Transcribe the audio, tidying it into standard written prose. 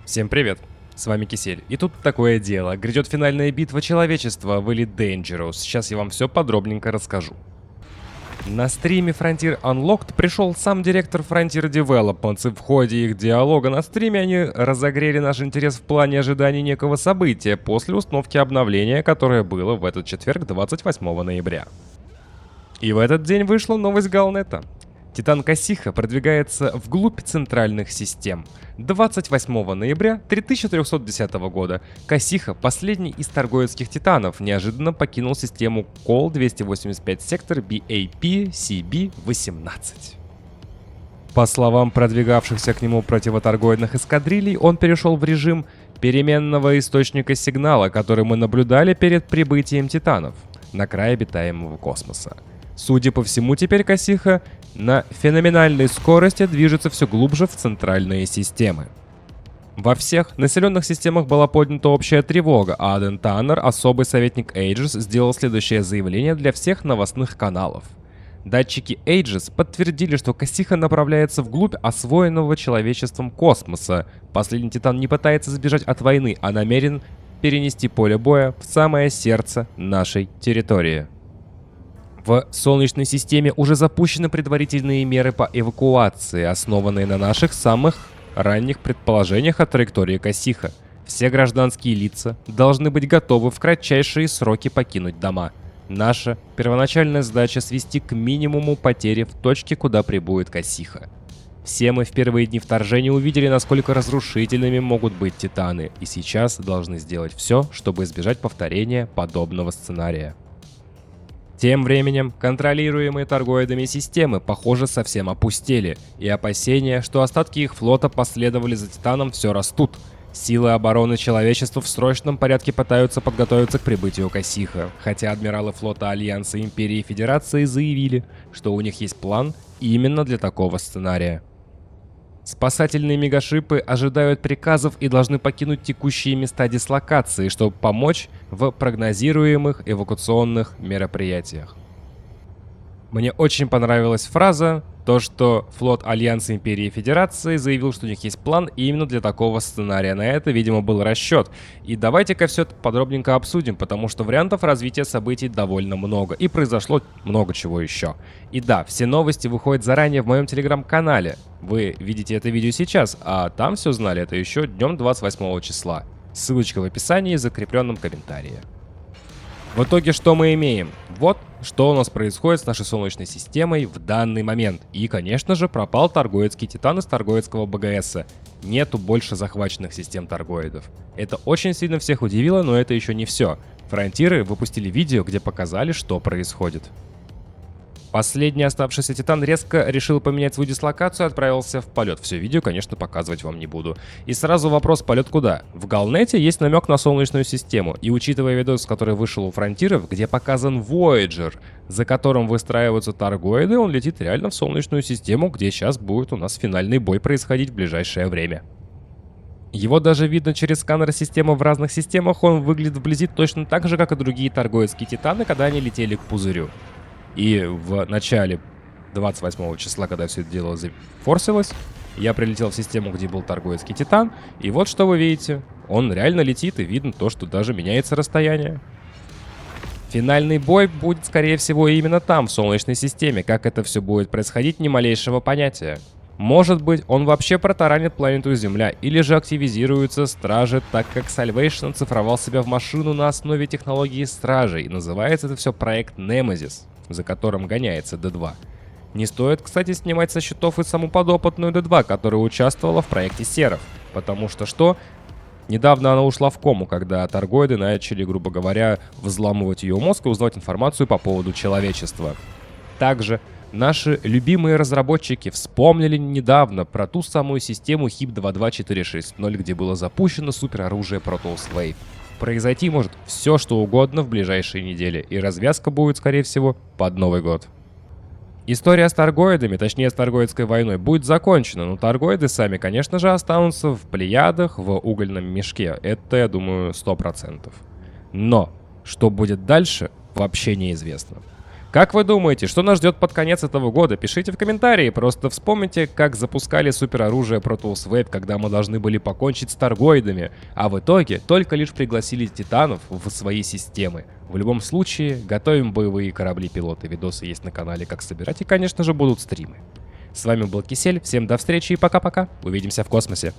Всем привет, с вами Кисель. И тут такое дело, грядет финальная битва человечества в Elite Dangerous. Сейчас я вам все подробненько расскажу. На стриме Frontier Unlocked пришел сам директор Frontier Developments, и в ходе их диалога на стриме они разогрели наш интерес в плане ожидания некого события после установки обновления, которое было в этот четверг, 28 ноября. И в этот день вышла новость Галнета. Титан Кассиха продвигается вглубь центральных систем. 28 ноября 3310 года Кассиха, последний из торгоидских титанов, неожиданно покинул систему Кол-285 сектор BAP-CB-18. По словам продвигавшихся к нему противоторгоидных эскадрилей, он перешел в режим переменного источника сигнала, который мы наблюдали перед прибытием титанов на край обитаемого космоса. Судя по всему, теперь Кассиха на феноменальной скорости движется все глубже в центральные системы. Во всех населенных системах была поднята общая тревога, а Аден Таннер, особый советник Aegis, сделал следующее заявление для всех новостных каналов. Датчики Aegis подтвердили, что Кассиха направляется вглубь освоенного человечеством космоса. Последний Титан не пытается сбежать от войны, а намерен перенести поле боя в самое сердце нашей территории. В Солнечной системе уже запущены предварительные меры по эвакуации, основанные на наших самых ранних предположениях о траектории Кассиха. Все гражданские лица должны быть готовы в кратчайшие сроки покинуть дома. Наша первоначальная задача — свести к минимуму потери в точке, куда прибудет Кассиха. Все мы в первые дни вторжения увидели, насколько разрушительными могут быть титаны, и сейчас должны сделать все, чтобы избежать повторения подобного сценария. Тем временем, контролируемые торгоидами системы, похоже, совсем опустели, и опасения, что остатки их флота последовали за Титаном, все растут. Силы обороны человечества в срочном порядке пытаются подготовиться к прибытию Кассиха, хотя адмиралы флота Альянса, Империи и Федерации заявили, что у них есть план именно для такого сценария. Спасательные мегашипы ожидают приказов и должны покинуть текущие места дислокации, чтобы помочь в прогнозируемых эвакуационных мероприятиях. Мне очень понравилась фраза, то, что флот Альянса Империи и Федерации заявил, что у них есть план именно для такого сценария. На это, видимо, был расчет. И давайте-ка все это подробненько обсудим, потому что вариантов развития событий довольно много. И произошло много чего еще. И да, все новости выходят заранее в моем телеграм-канале. Вы видите это видео сейчас, а там все знали это еще днем 28 числа. Ссылочка в описании и закрепленном комментарии. В итоге что мы имеем? Вот что у нас происходит с нашей Солнечной системой в данный момент. И, конечно же, пропал торгоидский Титан из торгоидского БГСа. Нету больше захваченных систем торгоидов. Это очень сильно всех удивило, но это еще не все. Фронтиры выпустили видео, где показали, что происходит. Последний оставшийся Титан резко решил поменять свою дислокацию и отправился в полет. Все видео, конечно, показывать вам не буду. И сразу вопрос: полет куда? В Галнете есть намек на Солнечную систему. И учитывая видос, который вышел у Фронтиров, где показан Voyager, за которым выстраиваются торгоиды, он летит реально в Солнечную систему, где сейчас будет у нас финальный бой происходить в ближайшее время. Его даже видно через сканер системы в разных системах, он выглядит вблизи точно так же, как и другие торгоидские Титаны, когда они летели к пузырю. И в начале 28 числа, когда все это дело зафорсилось, я прилетел в систему, где был торгоидский Титан, и вот что вы видите. Он реально летит, и видно то, что даже меняется расстояние. Финальный бой будет, скорее всего, именно там, в Солнечной системе. Как это все будет происходить, ни малейшего понятия. Может быть, он вообще протаранит планету Земля, или же активизируются стражи, так как Salvation цифровал себя в машину на основе технологии стражей, и называется это все проект Nemesis, за которым гоняется D2. Не стоит, кстати, снимать со счетов и саму подопытную D2, которая участвовала в проекте Серов, потому что недавно она ушла в кому, когда торгоиды начали, грубо говоря, взламывать ее мозг и узнавать информацию по поводу человечества. Также наши любимые разработчики вспомнили недавно про ту самую систему HIP-22460, где было запущено супероружие Protoss Wave. Произойти может все, что угодно в ближайшие недели, и развязка будет, скорее всего, под Новый год. История с торгоидами, точнее с торгоидской войной, будет закончена, но торгоиды сами, конечно же, останутся в Плеядах, в угольном мешке. Это, я думаю, 100%. Но что будет дальше, вообще неизвестно. Как вы думаете, что нас ждет под конец этого года? Пишите в комментарии. Просто вспомните, как запускали супероружие Protoss Wave, когда мы должны были покончить с Таргоидами, а в итоге только лишь пригласили Титанов в свои системы. В любом случае, готовим боевые корабли-пилоты. Видосы есть на канале «Как собирать» и, конечно же, будут стримы. С вами был Кисель. Всем до встречи и пока-пока. Увидимся в космосе.